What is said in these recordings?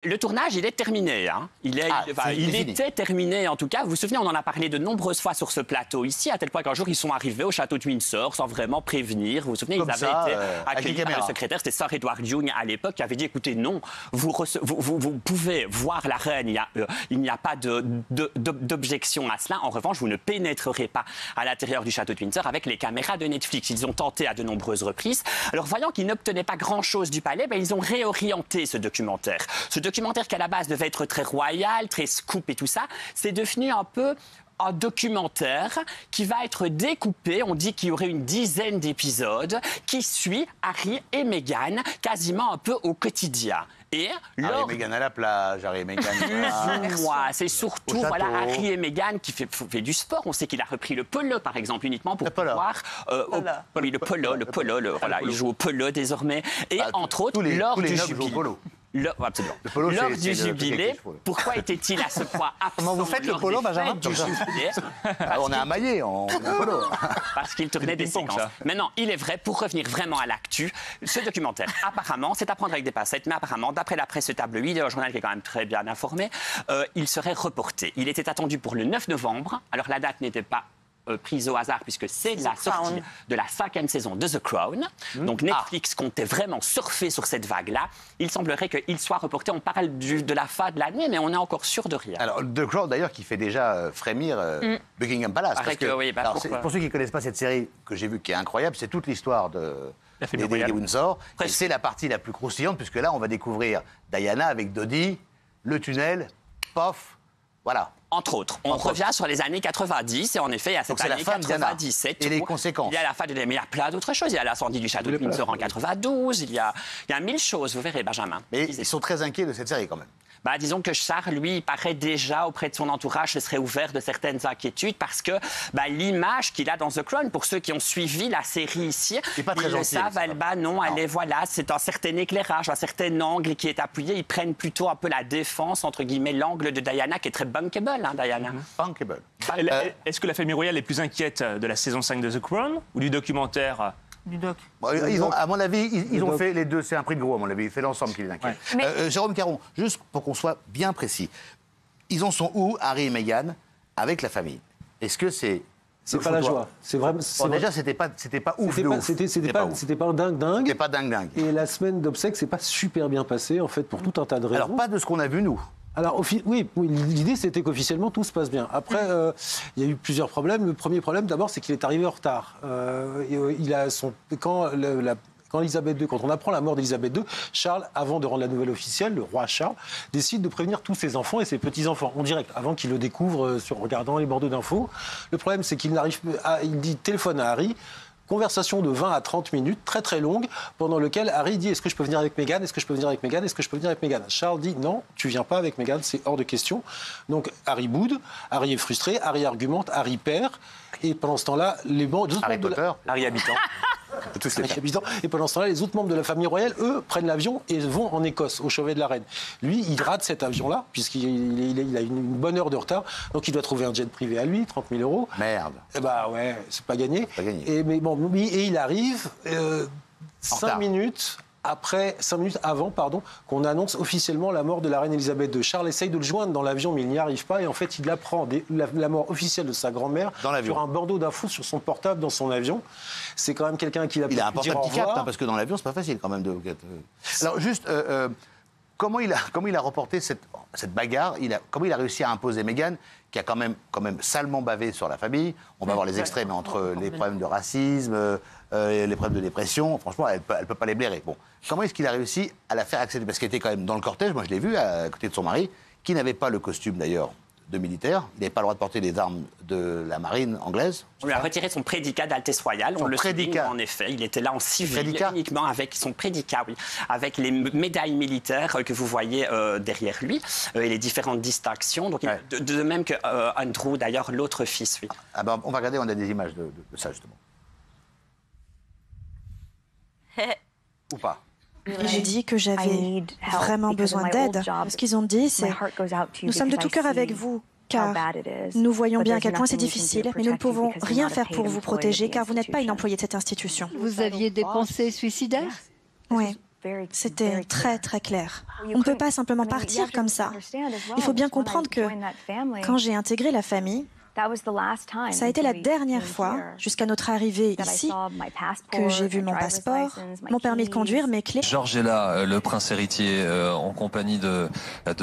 Le tournage, il est terminé. Hein. Il était terminé, en tout cas. Vous vous souvenez, on en a parlé de nombreuses fois sur ce plateau ici, à tel point qu'un jour, ils sont arrivés au château de Windsor sans vraiment prévenir. Vous vous souvenez, ils avaient été accueillis par le secrétaire, c'était Sir Edward Young à l'époque, qui avait dit, écoutez, non, vous pouvez voir la reine, il n'y a pas d'objection à cela. En revanche, vous ne pénétrerez pas à l'intérieur du château de Windsor avec les caméras de Netflix. Ils ont tenté à de nombreuses reprises. Alors, voyant qu'ils n'obtenaient pas grand-chose du palais, ils ont réorienté ce documentaire. Ce documentaire qui à la base devait être très royal, très scoop et tout ça, c'est devenu un peu un documentaire qui va être découpé. On dit qu'il y aurait une dizaine d'épisodes qui suit Harry et Meghan quasiment un peu au quotidien. Et Harry et Meghan à la plage, Harry et Meghan c'est surtout Harry et Meghan qui fait du sport. On sait qu'il a repris le polo, par exemple, uniquement pour pouvoir... le polo, il joue au polo désormais. Et entre autres, lors du jubilé. Lors du jubilé, pourquoi était-il à ce point absent? Comment vous faites le polo, Benjamin? On a un maillet en polo. Parce qu'il tournait des séquences. Maintenant, il est vrai, pour revenir vraiment à l'actu, ce documentaire, apparemment, c'est à prendre avec des pincettes, mais apparemment, d'après la presse tabloïde, un journal qui est quand même très bien informé, il serait reporté. Il était attendu pour le 9 novembre. Alors, la date n'était pas prise au hasard puisque c'est la sortie de la 5e saison de The Crown. Donc Netflix comptait vraiment surfer sur cette vague-là. Il semblerait qu'il soit reporté. On parle de la fin de l'année, mais on est encore sûr de rien. Alors The Crown d'ailleurs qui fait déjà frémir Buckingham Palace. Pour ceux qui ne connaissent pas cette série que j'ai vue qui est incroyable, c'est toute l'histoire de Windsor. Et c'est la partie la plus croustillante puisque là on va découvrir Diana avec Dodi, le tunnel, pof, voilà. Entre autres, on revient sur les années 90 et en effet, il y a cette année 97 et les conséquences. Il y a la fin de mais il y a plein d'autres choses. Il y a l'incendie du château de Windsor en 92. Il y a 1000 choses. Vous verrez, Benjamin. Mais ils sont très inquiets de cette série quand même. Disons que Charles, lui, il paraît déjà auprès de son entourage se serait ouvert de certaines inquiétudes parce que l'image qu'il a dans The Crown, pour ceux qui ont suivi la série ici, ils le savent, c'est un certain éclairage, un certain angle qui est appuyé. Ils prennent plutôt un peu la défense, entre guillemets, l'angle de Diana qui est très bankable, Diana. Bankable. Est-ce que la famille royale est plus inquiète de la saison 5 de The Crown ou du documentaire du doc. À mon avis, ils ont fait les deux. C'est un prix de gros, à mon avis. C'est l'ensemble qui les inquiète. Ouais. Jérôme Caron, juste pour qu'on soit bien précis, ils en sont où, Harry et Meghan, avec la famille? Est-ce que c'est... C'est pas la joie. C'est vraiment. Déjà, c'était pas ouf. C'était pas dingue. C'était pas dingue. Et la semaine d'obsèques, c'est pas super bien passé, en fait, pour tout un tas de raisons. Alors, pas de ce qu'on a vu, nous. Alors, oui, l'idée, c'était qu'officiellement, tout se passe bien. Après, il y a eu plusieurs problèmes. Le premier problème, d'abord, c'est qu'il est arrivé en retard. Quand Elisabeth II, quand on apprend la mort d'Elisabeth II, Charles, avant de rendre la nouvelle officielle, le roi Charles, décide de prévenir tous ses enfants et ses petits-enfants en direct, avant qu'ils le découvrent en regardant les bordeaux d'infos. Le problème, c'est qu'il téléphone à Harry. Conversation de 20 à 30 minutes, très très longue, pendant lequel Harry dit « Est-ce que je peux venir avec Meghan ? Est-ce que je peux venir avec Meghan ? Est-ce que je peux venir avec Meghan ?» Charles dit « Non, tu viens pas avec Meghan, c'est hors de question. » Donc Harry boude, Harry est frustré, Harry argumente, Harry perd. Et pendant ce temps-là, Harry habitant. Et pendant ce temps-là, les autres membres de la famille royale, eux, prennent l'avion et vont en Écosse, au chevet de la reine. Lui, il rate cet avis-là, puisqu'il a une bonne heure de retard. Donc il doit trouver un jet privé à lui, 30 000 €. Merde. Ouais, c'est pas gagné. Et il arrive 5 minutes avant qu'on annonce officiellement la mort de la reine Elisabeth II. Charles essaye de le joindre dans l'avion, mais il n'y arrive pas. Et en fait, il apprend la mort officielle de sa grand-mère sur un bordeaux d'infos sur son portable dans son avion. C'est quand même quelqu'un qui il a un portable qui capte, parce que dans l'avion, c'est pas facile quand même de... Alors juste, comment il a remporté cette bagarre? Comment il a réussi à imposer Meghan, qui a quand même salement bavé sur la famille? On va voir les extrêmes entre les problèmes de racisme, les problèmes de dépression. Franchement, elle peut pas les blairer. Bon, comment est-ce qu'il a réussi à la faire accepter? Parce qu'elle était quand même dans le cortège, moi je l'ai vu, à côté de son mari, qui n'avait pas le costume d'ailleurs de militaire. Il n'avait pas le droit de porter les armes de la marine anglaise. On lui a retiré son prédicat d'Altesse Royale. On le souligne, en effet. Il était là en civil, uniquement avec son prédicat, avec les médailles militaires que vous voyez derrière lui et les différentes distinctions. Donc, de même que Andrew, d'ailleurs, l'autre fils, oui. On va regarder, on a des images de ça, justement. Ou pas? J'ai dit que j'avais vraiment besoin d'aide. Ce qu'ils ont dit, c'est « Nous sommes de tout cœur avec vous, car nous voyons bien à quel point c'est difficile, mais nous ne pouvons rien faire pour vous protéger, car vous n'êtes pas une employée de cette institution. » Vous aviez des pensées suicidaires? Oui. C'était très, très clair. On ne peut pas simplement partir comme ça. Il faut bien comprendre que quand j'ai intégré la famille, ça a été la dernière fois, jusqu'à notre arrivée ici, que j'ai vu mon passeport, mon permis de conduire, mes clés. George est là, le prince héritier, en compagnie de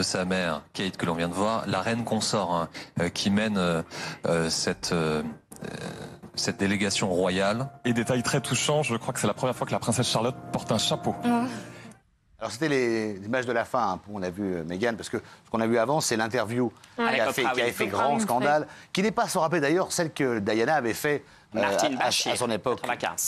sa mère, Kate, que l'on vient de voir, la reine consort, qui mène cette délégation royale. Et détail très touchant, je crois que c'est la première fois que la princesse Charlotte porte un chapeau. Alors c'était les images de la fin, hein, on a vu Meghan, parce que ce qu'on a vu avant, c'est l'interview qui avait fait grand scandale, qui n'est pas sans rappeler d'ailleurs celle que Diana avait fait à son époque,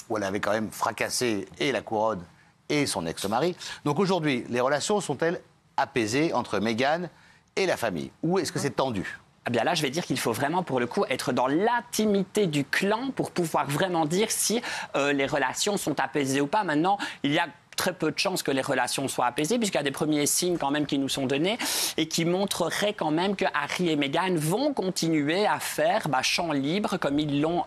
où elle avait quand même fracassé et la couronne et son ex-mari. Donc aujourd'hui, les relations sont-elles apaisées entre Meghan et la famille, ou est-ce que c'est tendu ? Eh bien là, je vais dire qu'il faut vraiment, pour le coup, être dans l'intimité du clan pour pouvoir vraiment dire si les relations sont apaisées ou pas. Maintenant, il y a très peu de chances que les relations soient apaisées, puisqu'il y a des premiers signes quand même qui nous sont donnés et qui montreraient quand même que Harry et Meghan vont continuer à faire champ libre comme ils l'ont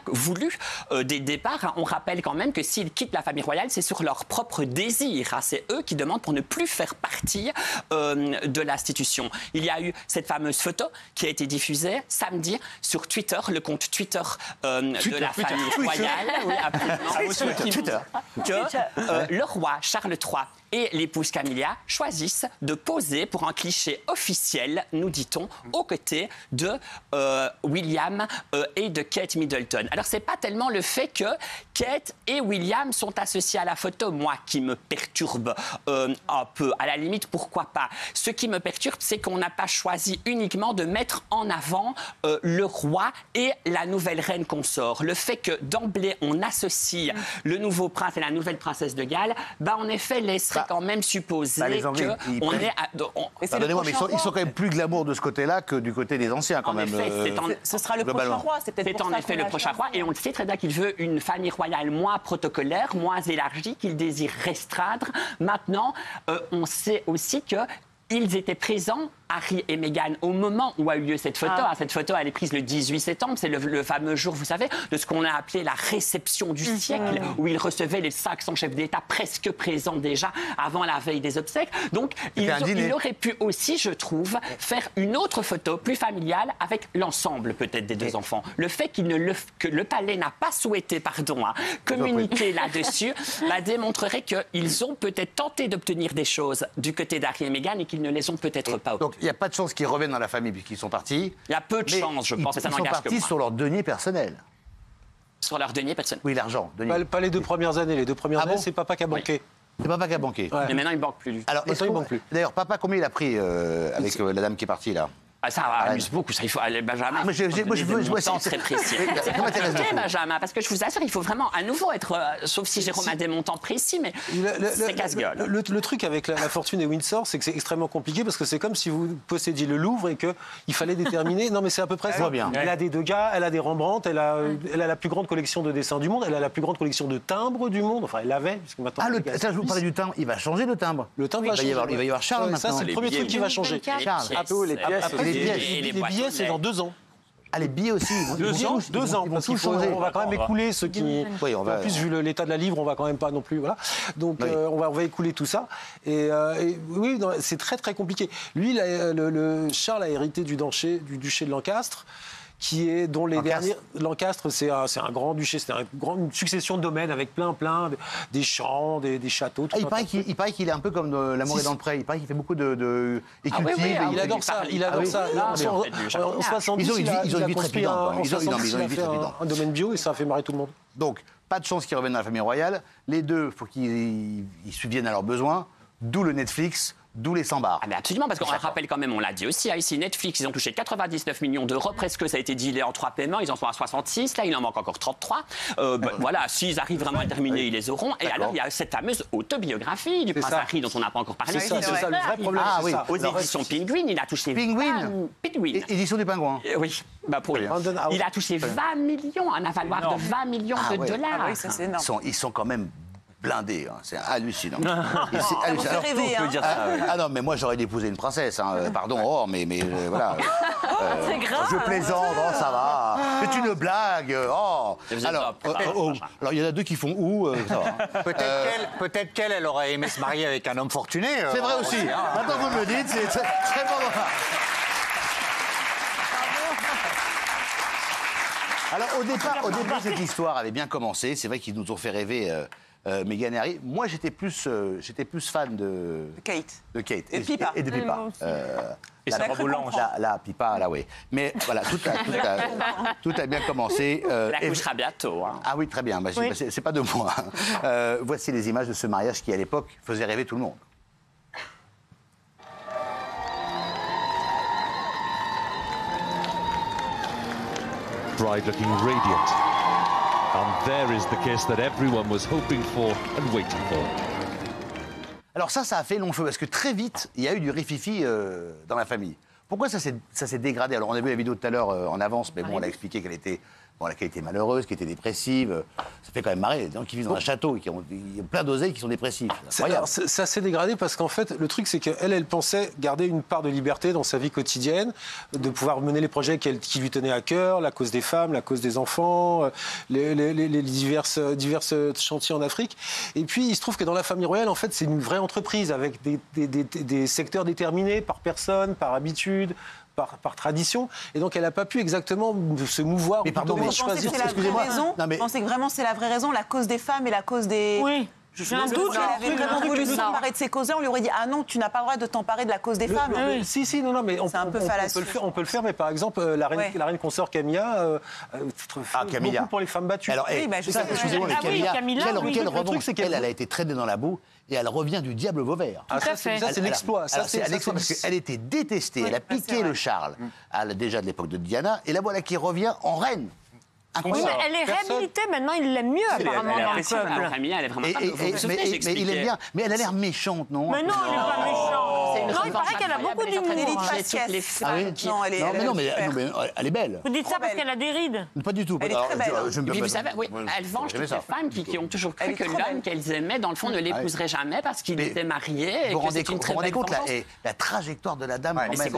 voulu dès le départ. On rappelle quand même que s'ils quittent la famille royale, c'est sur leur propre désir. C'est eux qui demandent pour ne plus faire partie de l'institution. Il y a eu cette fameuse photo qui a été diffusée samedi sur Twitter, le compte Twitter de la famille royale. Oui, absolument. Que le roi Charles III et l'épouse Camilla choisissent de poser pour un cliché officiel, nous dit-on, aux côtés de William et de Kate Middleton. Alors, c'est pas tellement le fait que Kate et William sont associés à la photo, moi, qui me perturbe un peu. À la limite, pourquoi pas? Ce qui me perturbe, c'est qu'on n'a pas choisi uniquement de mettre en avant le roi et la nouvelle reine consort. Le fait que, d'emblée, on associe le nouveau prince et la nouvelle princesse de Galles, en effet, laisserait quand même supposer qu'on est... Pardonnez-moi, mais ils sont quand même plus glamour de ce côté-là que du côté des anciens, quand même. Ce sera le prochain roi, c'est peut-être en effet le prochain roi, et on le sait très bien qu'il veut une famille royale moins protocolaire, moins élargie, qu'il désire restreindre. Maintenant, on sait aussi que ils étaient présents, Harry et Meghan, au moment où a eu lieu cette photo. Cette photo, elle est prise le 18 septembre. C'est le fameux jour, vous savez, de ce qu'on a appelé la réception du siècle, où ils recevaient les 500 chefs d'État presque présents déjà avant la veille des obsèques. Donc, il aurait pu aussi, je trouve, faire une autre photo plus familiale avec l'ensemble peut-être des deux enfants. Le fait que le palais n'a pas souhaité, communiquer là-dessus, démontrerait qu'ils ont peut-être tenté d'obtenir des choses du côté d'Harry et Meghan et qu'ils ne les ont peut-être pas obtenus. Donc, il n'y a pas de chance qu'ils reviennent dans la famille puisqu'ils sont partis. Il y a peu de chance, je pense. Ils sont partis sur leur denier personnel. Sur leur denier personnel? Oui, l'argent. Pas les 2 premières années. Les 2 premières années, c'est papa qui a banqué. C'est papa qui a banqué. Ouais. Mais maintenant, il ne banque plus. Alors, il banque plus. D'ailleurs, papa, combien il a pris avec la dame qui est partie, là? Ça amuse beaucoup, ça. Il faut aller, Benjamin. Moi, je veux très précis. C'est Benjamin, parce que je vous assure, il faut vraiment à nouveau être. Sauf si Jérôme a des montants précis, mais c'est casse-gueule. Le truc avec la fortune et Windsor, c'est que c'est extrêmement compliqué parce que c'est comme si vous possédiez le Louvre et qu'il fallait déterminer. Non, mais c'est à peu près ça. Elle a des Degas, elle a des Rembrandt, elle a la plus grande collection de dessins du monde, elle a la plus grande collection de timbres du monde. Enfin, elle l'avait. Je vous parlais du timbre. Il va changer le timbre. Le timbre va changer. Il va y avoir Charles maintenant. Ça, c'est le premier truc qui va changer. Charles. Les billets, c'est dans 2 ans. Ah, les billets aussi. 2 ans. Parce qu'on va quand même écouler ceux qui. Oui, en plus, vu l'état de la livre, on va quand même pas non plus. Voilà. Donc, on va écouler tout ça. Et oui, c'est très très compliqué. Lui, Charles a hérité du duché de Lancastre. Dont les derniers... Lancastre, c'est un grand duché, c'est une succession de domaines avec plein, des champs, des châteaux. Il paraît qu'il est un peu comme L'amour est dans le pré. Il paraît qu'il fait beaucoup de... Il cultive. Il adore ça. En 70, il a construit un domaine bio et ça a fait marrer tout le monde. Donc, pas de chance qu'ils reviennent dans la famille royale. Les deux, il faut qu'ils subviennent à leurs besoins. D'où le Netflix. D'où les 100 bars. Mais absolument, parce qu'on rappelle quand même, on l'a dit aussi, ici, Netflix, ils ont touché 99 millions d'euros, presque ça a été dealé en 3 paiements, ils en sont à 66, là il en manque encore 33. Voilà, s'ils arrivent vraiment à terminer, ils les auront. Et alors, il y a cette fameuse autobiographie du prince Harry dont on n'a pas encore parlé. C'est ça, le vrai problème. Aux éditions Penguin, il a touché... Penguin. Édition du Pingouin. Oui, pour lui. Il a touché 20 millions, un avaloir de 20 millions de dollars. Ah oui, ça c'est énorme. Ils sont quand même blindé. Hein. C'est hallucinant. Et c'est Ça vous hallucinant. fait Alors, rêver, hein. Ah non, mais moi, j'aurais d'épouser une princesse. Hein. Pardon, mais voilà. C'est grave. Je plaisante, ça va. C'est une blague. Alors, il y en a 2 qui font ça va. Peut-être qu'elle, elle aurait aimé se marier avec un homme fortuné. C'est vrai aussi. Maintenant, vous me le dites, c'est très bon. Alors, au départ, cette histoire avait bien commencé. C'est vrai qu'ils nous ont fait rêver Meghan et Harry. Moi, j'étais plus fan de Kate. De Kate. Et de Pippa. Et de Pippa. Et sa robe blanche. La Pippa, là, oui. Mais voilà, tout a bien commencé. La couchera bientôt. Hein. Ah oui, très bien. C'est pas de moi. Voici les images de ce mariage qui, à l'époque, faisait rêver tout le monde. Bride looking radiant. And there is the kiss that everyone was hoping for and waiting for. Alors ça a fait long feu, parce que très vite, il y a eu du rififi dans la famille. Pourquoi ça s'est dégradé? Alors on a vu la vidéo tout à l'heure en avance, mais bon, on a expliqué qu'elle était malheureuse, qu'elle était dépressive. Ça fait quand même marrer, les gens qui vivent dans un château, il y a plein d'oseilles qui sont dépressifs. Ça s'est dégradé parce qu'en fait, le truc, c'est qu'elle pensait garder une part de liberté dans sa vie quotidienne, de pouvoir mener les projets qui lui tenaient à cœur, la cause des femmes, la cause des enfants, les diverses chantiers en Afrique. Et puis, il se trouve que dans la famille royale, en fait, c'est une vraie entreprise avec des secteurs déterminés par personne, par habitude, par tradition, et donc elle n'a pas pu exactement se mouvoir. Mais pardon, choisir. Vous pensez que vraiment c'est la vraie raison, la cause des femmes et la cause des... Oui. J'ai un doute. Elle avait vraiment voulu s'emparer de ces causes-là. On lui aurait dit ah non, tu n'as pas le droit de t'emparer de la cause des femmes. Si, non, mais on peut le faire. Mais par exemple, la reine consort Camilla, Camilla, beaucoup pour les femmes battues. Alors, excusez-moi, mais Camilla, revanche, elle a été traînée dans la boue. Et elle revient du diable Vauvert. Ça, c'est l'exploit. C'est l'exploit parce qu'elle était détestée. Elle a piqué le Charles, déjà de l'époque de Diana. Et la voilà qui revient en reine. Oui, mais elle est réhabilitée maintenant, il l'aime mieux apparemment dans le peuple. Camilla, elle est vraiment mais il aime bien. Mais elle a l'air méchante, non? Mais non, elle n'est pas méchante. Non, il paraît qu'elle a beaucoup d'humour. Non, mais elle est belle. Vous dites ça parce qu'elle a des rides? Pas du tout. Elle est très belle. Vous savez, elle venge toutes les femmes qui ont toujours cru que l'homme qu'elles aimaient, dans le fond, ne l'épouserait jamais parce qu'il était marié. Vous vous rendez compte la trajectoire de la dame quand même.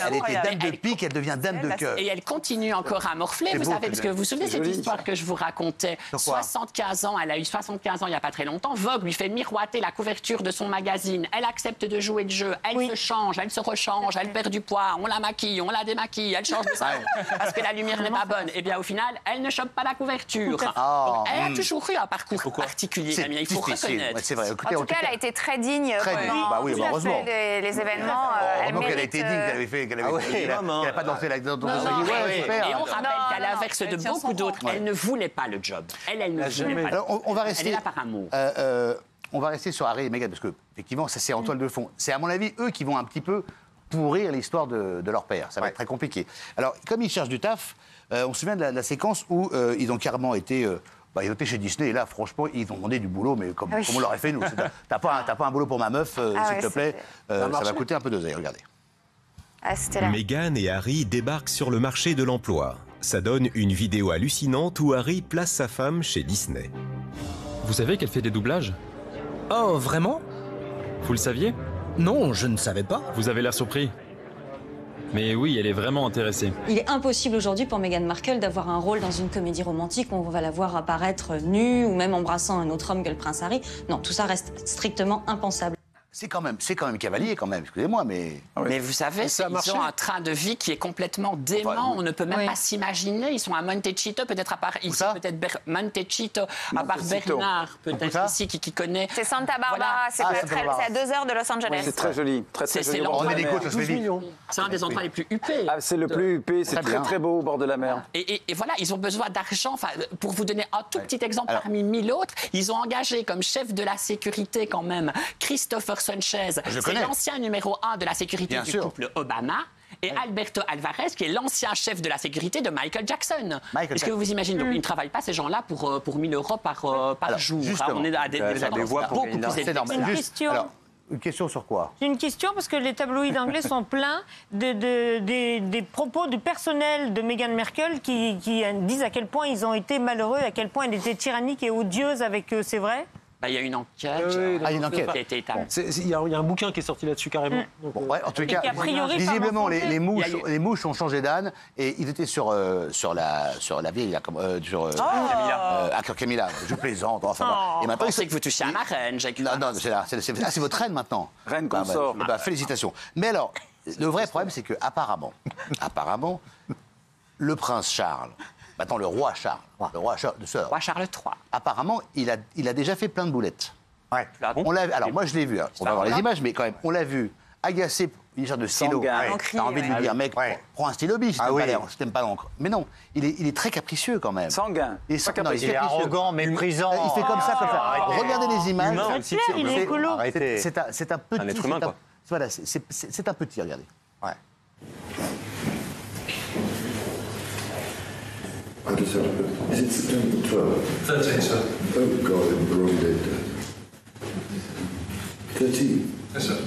Elle était dame de pique, elle devient dame de cœur. Et elle continue encore à morfler, vous savez, parce que vous vous souvenez cette histoire que je vous racontais? 75 ans, elle a eu 75 ans il n'y a pas très longtemps. Vogue lui fait miroiter la couverture de son magazine. Elle accepte de jouer le jeu. Elle se change, elle se rechange, elle perd du poids. On la maquille, on la démaquille, elle change de salon parce que la lumière n'est pas bonne. Et bien au final, elle ne chope pas la couverture. Donc, elle a toujours eu un parcours particulier, il faut reconnaître. C'est vrai. En tout cas, elle a été très digne heureusement. les événements. Elle a été digne, qu'elle n'a pas dansé la danse. Et on rappelle qu'à l'inverse de beaucoup d'autres, elle ne voulait pas le job. Elle ne voulait pas. Alors, on va rester. Elle est là par amour. On va rester sur Harry et Meghan parce que effectivement, ça c'est en toile de fond. C'est à mon avis eux qui vont un petit peu pourrir l'histoire de leur père. Ça va être très compliqué. Alors, comme ils cherchent du taf, on se souvient de la séquence où ils ont carrément été. Ils ont été chez Disney et là, franchement, ils ont demandé du boulot, mais comme on l'aurait fait nous. T'as pas un boulot pour ma meuf, s'il te plaît. Ça va coûter un peu d'oseille. Regardez. Meghan et Harry débarquent sur le marché de l'emploi. Ça donne une vidéo hallucinante où Harry place sa femme chez Disney. Vous savez qu'elle fait des doublages? Oh, vraiment? Vous le saviez? Non, je ne savais pas. Vous avez l'air surpris. Mais oui, elle est vraiment intéressée. Il est impossible aujourd'hui pour Meghan Markle d'avoir un rôle dans une comédie romantique où on va la voir apparaître nue ou même embrassant un autre homme que le prince Harry. Non, tout ça reste strictement impensable. C'est quand même cavalier, quand même, excusez-moi, mais... Mais vous savez, ils ont un train de vie qui est complètement dément. On ne peut même pas s'imaginer. Ils sont à Montecito, peut-être à part ici, peut-être Montecito, à part Bernard, peut-être ici, qui connaît... C'est Santa Barbara, c'est à 2 heures de Los Angeles. C'est très joli, très joli. On est des côtes, ça se fait vite. C'est un des endroits les plus huppés. C'est le plus huppé, c'est très beau au bord de la mer. Et voilà, ils ont besoin d'argent. Pour vous donner un tout petit exemple parmi 1000 autres, ils ont engagé comme chef de la sécurité quand même Christopher Sanchez. C'est l'ancien numéro 1 de la sécurité du couple Obama. Et Alberto Alvarez, qui est l'ancien chef de la sécurité de Michael Jackson. Est-ce que vous imaginez? Donc, ils ne travaillent pas, ces gens-là, pour 1000 euros par jour. On est à des voix beaucoup plus élevées. Une question sur quoi? J'ai une question parce que les tabloïds anglais sont pleins des propos du personnel de Meghan Markle qui disent à quel point ils ont été malheureux, à quel point elle était tyrannique et odieuse avec eux. C'est vrai? Il y a une enquête. Il y a une enquête. Qui a été établie. Il y a un bouquin qui est sorti là-dessus carrément. Bon, ouais, en tout cas, visiblement, les mouches ont changé d'âne et ils étaient sur la vieille, à Camilla. Je plaisante. Enfin, et maintenant, c'est que vous touchez à ma reine, Jacques. Non, c'est votre reine maintenant. Reine consort. Félicitations. Mais alors, le vrai problème, c'est que apparemment, le prince Charles, maintenant le roi Charles Roi Charles III. Apparemment, il a déjà fait plein de boulettes. Ouais. Alors moi, je l'ai vu. On va voir les images, mais quand même, on l'a vu agacé une sorte de stylo. T'as envie de lui dire, mec, prends un stylo biche, si t'aimes pas l'encre. Mais non, il est très capricieux quand même. Sanguin. Il est arrogant, méprisant. Il fait comme ça. Regardez les images. Il est écolo. C'est un petit. Un être humain, quoi. Voilà, c'est un petit, regardez. Ouais. Is it September 12th? 13th, sir. Oh, God, I'm the wrong date. 13th? Yes, sir.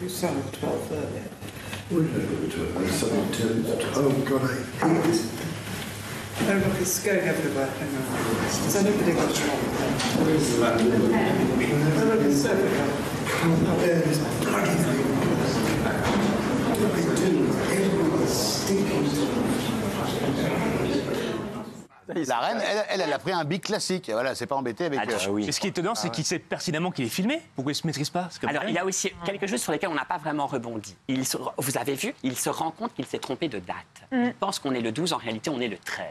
You said 12th earlier. What did I go to? I said 10th. Oh, God, I hate this. Oh, look, it's going everywhere. Hang on. Has anybody got a trouble? Where's the man? Oh, look, it's everywhere. Oh, there it is. Bloody thing. What do I do? Everyone's stinking. La reine, elle a pris un bic classique. Voilà, c'est pas embêté avec. Et ce qui est étonnant, c'est qu'il sait pertinemment qu'il est filmé. Pourquoi il se maîtrise pas? Alors, il y a aussi quelque chose sur lequel on n'a pas vraiment rebondi. Vous avez vu, il se rend compte qu'il s'est trompé de date. Il pense qu'on est le 12, en réalité, on est le 13.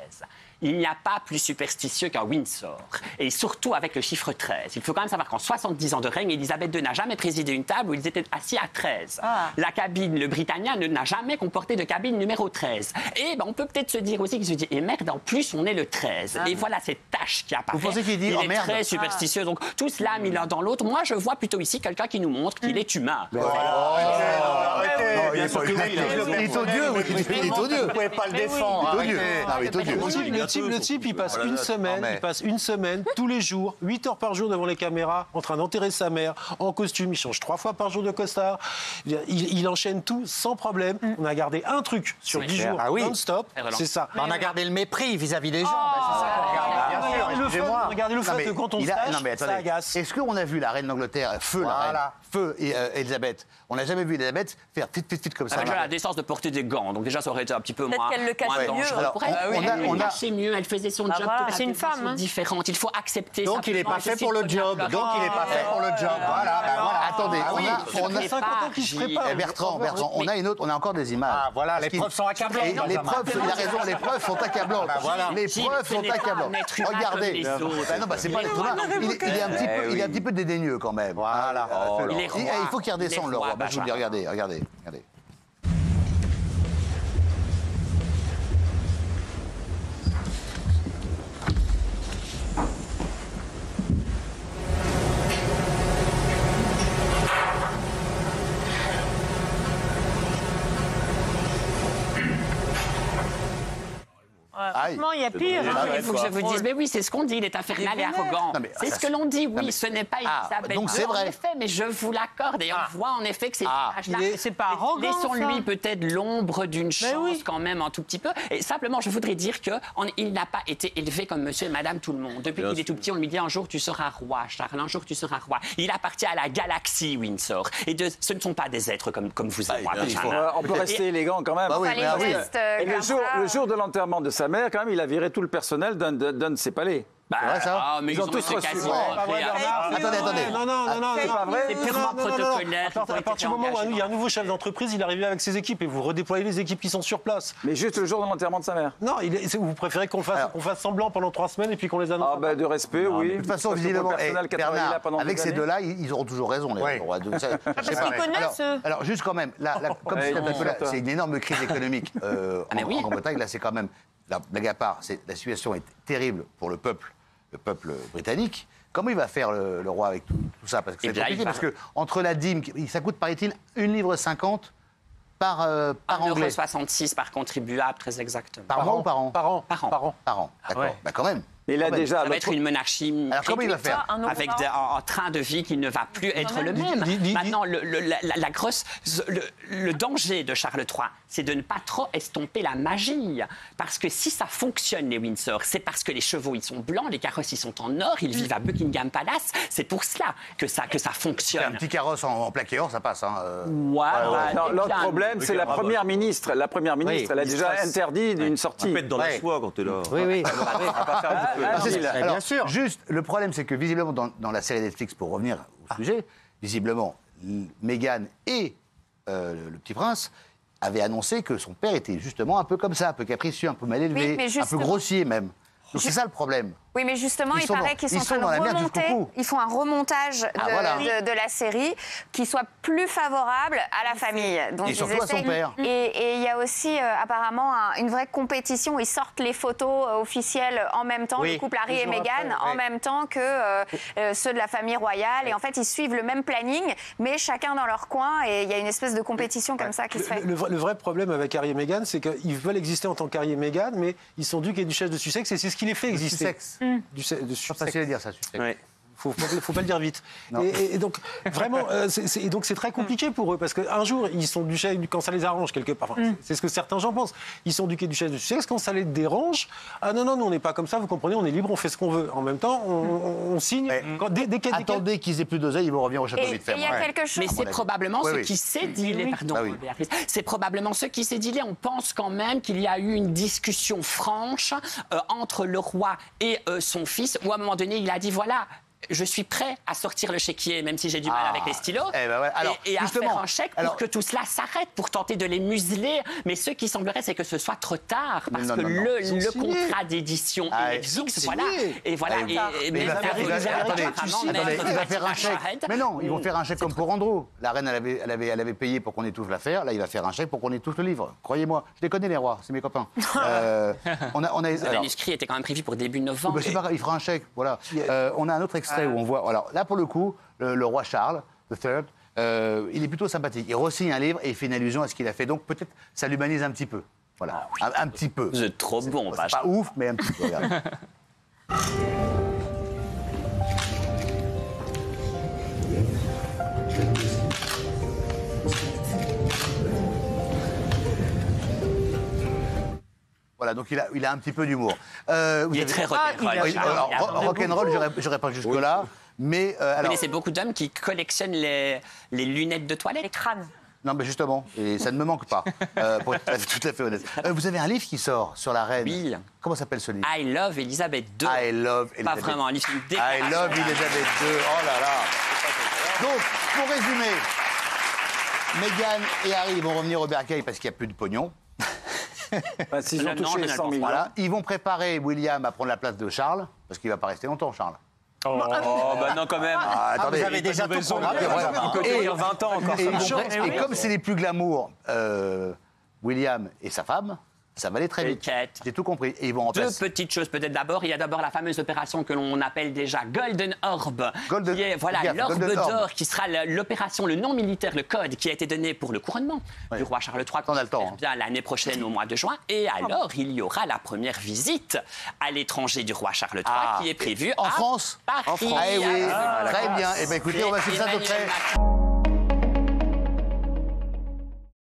Il n'y a pas plus superstitieux qu'un Windsor. Et surtout avec le chiffre 13. Il faut quand même savoir qu'en 70 ans de règne, Élisabeth II n'a jamais présidé une table où ils étaient assis à 13. La cabine, le Britannia, n'a jamais comporté de cabine numéro 13. Et on peut peut-être se dire aussi qu'il se dit, et merde, en plus, on est le 13. Et voilà cette tâche qui apparaît. Vous pensez qu'il dit, il est très superstitieux. Donc, tout cela mis l'un dans l'autre. Moi, je vois plutôt ici quelqu'un qui nous montre qu'il est humain. Il est odieux. Vous pouvez pas le défendre. Le type, il passe une semaine, tous les jours, 8 heures par jour devant les caméras, en train d'enterrer sa mère, en costume. Il change 3 fois par jour de costard. Il enchaîne tout sans problème. On a gardé un truc sur 10 jours, non-stop. C'est ça. On a gardé le mépris vis-à-vis des gens. Bien sûr, regardez le fait que quand on se tâche, ça agace. Est-ce qu'on a vu la reine d'Angleterre, feu et Elisabeth? On n'a jamais vu Elisabeth faire fit comme ça. Elle a la décence de porter des gants, donc déjà ça aurait été un petit peu moins. Peut-être qu'elle le cachait mieux. On a cachait mieux, elle faisait son job. C'est une femme. Différente, il faut accepter. Donc il n'est pas fait pour le job. Voilà. Attendez, on a 50 ans qui se prépare. Bertrand, on a encore des images. Ah voilà, les preuves sont accablantes. Les preuves, il a raison, les preuves sont accablantes. Les preuves sont accablantes. Regardez. Non, c'est pas l'être humain. Il est un petit peu dédaigneux quand même. Voilà. Il faut qu'il redescende, le roi. Je vous dis, regardez. Franchement, il y a pire. Il faut que je vous dise, mais oui, c'est ce qu'on dit, il est infernal et arrogant. C'est ce que l'on dit, oui, ce n'est pas Elisabeth. Donc c'est vrai. En effet, mais je vous l'accorde, et on voit en effet que c'est c'est pas arrogant. Laissons-lui peut-être l'ombre d'une chance quand même un tout petit peu. Et simplement, je voudrais dire qu'il n'a pas été élevé comme monsieur et madame tout le monde. Depuis qu'il est tout petit, on lui dit un jour tu seras roi, Charles, un jour tu seras roi. Il appartient à la galaxie Windsor. Et ce ne sont pas des êtres comme vous et moi. On peut rester élégant quand même. Et le jour de l'enterrement de sa mère, quand même, il a viré tout le personnel d'un de ses palais. Mais ils ont tous reçu. Attendez. Non, c'est pas vrai. C'est purement protocolaire. À partir du moment où il y a un nouveau chef d'entreprise, il est arrivé avec ses équipes et vous redéployez les équipes qui sont sur place. Mais juste le jour de l'enterrement de sa mère. Non, vous préférez qu'on fasse semblant pendant 3 semaines et puis qu'on les annonce. De respect, oui. De toute façon, visiblement, Bernard, avec ces deux-là, ils auront toujours raison. Alors, juste quand même, c'est une énorme crise économique en Grande-Bretagne. Là, c'est quand même, la blague à part, la situation est terrible pour le peuple britannique. Comment il va faire le roi avec tout ça? Parce que c'est compliqué, parce que entre la dîme, ça coûte, paraît-il, 1,50 livre par anglais. 1,66 € par contribuable, très exactement. Par mois ou par an? Par an. D'accord, quand même. Mais là, déjà, ça va être une monarchie. Alors, comment il va faire avec un train de vie qui ne va plus être le même. Maintenant, le danger de Charles III, c'est de ne pas trop estomper la magie. Parce que si ça fonctionne, les Windsor, c'est parce que les chevaux, ils sont blancs, les carrosses, ils sont en or, ils vivent à Buckingham Palace. C'est pour cela que ça fonctionne. Un petit carrosse en plaqué or, ça passe. Hein. L'autre problème, c'est la première ministre. La première ministre, elle a déjà interdit une sortie. Tu peux être dans la soie quand tu es là. Oui. Alors, bien sûr. Juste, le problème, c'est que visiblement, dans la série Netflix, pour revenir au sujet, visiblement, Meghan et le petit prince avaient annoncé que son père était justement un peu comme ça, un peu capricieux, un peu mal élevé, un peu grossier même. Donc c'est ça le problème. Oui, mais justement, il paraît qu'ils sont en train de remonter. Ils font un remontage de la série qui soit plus favorable à la famille. Donc, et surtout à son père. Et il y a aussi apparemment une vraie compétition où ils sortent les photos officielles en même temps, le couple Harry et Meghan, en même temps que ceux de la famille royale. Et en fait, ils suivent le même planning, mais chacun dans leur coin. Et il y a une espèce de compétition comme ça qui se fait. Le vrai problème avec Harry et Meghan, c'est qu'ils veulent exister en tant qu'Harry et Meghan, mais ils sont ducs et duchesses de Sussex, et c'est ce qui les fait exister. C'est facile à dire ça, Sussex. Ouais. Faut pas le dire vite. Et donc, vraiment, c'est très compliqué pour eux, parce qu'un jour, ils sont duchesses quand ça les arrange, quelque part. Enfin, c'est ce que certains gens pensent. Ils sont ducs et duchesses de Sussex, quand ça les dérange, ah non, nous, on n'est pas comme ça, vous comprenez, on est libre, on fait ce qu'on veut. En même temps, on signe. Attendez qu'ils aient plus d'oseille, ils vont revenir au château vite fait. Mais c'est probablement ce qui s'est dit. C'est probablement ce qui s'est dit. On pense quand même qu'il y a eu une discussion franche entre le roi et son fils, où à un moment donné, il a dit, voilà, je suis prêt à sortir le chéquier, même si j'ai du mal avec les stylos, et à faire un chèque pour que tout cela s'arrête, pour tenter de les museler. Mais ce qui semblerait, c'est que ce soit trop tard, parce que le contrat d'édition est fixe, voilà. Et voilà. Il va faire un chèque. Mais non, ils vont faire un chèque comme pour Andrew. La reine, elle avait payé pour qu'on étouffe l'affaire. Là, il va faire un chèque pour qu'on étouffe le livre. Croyez-moi, je les connais, les rois, c'est mes copains. Le manuscrit était quand même prévu pour début novembre. C'est pas grave, il fera un chèque, voilà. On a un autre extrait où on voit. Alors là, pour le coup, le roi Charles III, il est plutôt sympathique. Il re-signe un livre et il fait une allusion à ce qu'il a fait. Donc peut-être ça l'humanise un petit peu. Voilà, un petit peu. Vous êtes trop bon, c'est pas ouf, mais un petit peu. Regarde. Voilà, donc il a un petit peu d'humour. Il est très rock'n'roll. Rock'n'roll, j'aurais pas jusque-là. Mais vous connaissez beaucoup d'hommes qui collectionnent les lunettes de toilette. Les crânes. Non, mais justement, et ça ne me manque pas, pour être tout à fait honnête. Vous avez un livre qui sort sur la reine. Oui. Comment s'appelle ce livre? I Love Elizabeth II. I Love Elizabeth II. Pas vraiment un livre, une déclaration. I Love Elizabeth II. Oh là là. Donc, pour résumer, Meghan et Harry vont revenir au bercail parce qu'il n'y a plus de pognon. S'ils ont touché les 100 millions. Voilà. Ils vont préparer William à prendre la place de Charles, parce qu'il ne va pas rester longtemps, Charles. Bah non, quand même. Attendez, vous avez déjà tout programmé. Il peut tenir 20 ans encore. Et comme c'est les plus glamour, William et sa femme, ça va aller très vite. J'ai tout compris. Et ils vont Deux petites choses peut-être d'abord. Il y a d'abord la fameuse opération que l'on appelle déjà Golden Orb. Qui est l'orbe d'or qui sera l'opération, le nom militaire, le code qui a été donné pour le couronnement du roi Charles III. On a le temps. Bien l'année prochaine au mois de juin. Et alors il y aura la première visite à l'étranger du roi Charles III qui est prévue en France. Paris. En France. Ah, oui. Très bien. Et bien écoutez, on va suivre ça de près.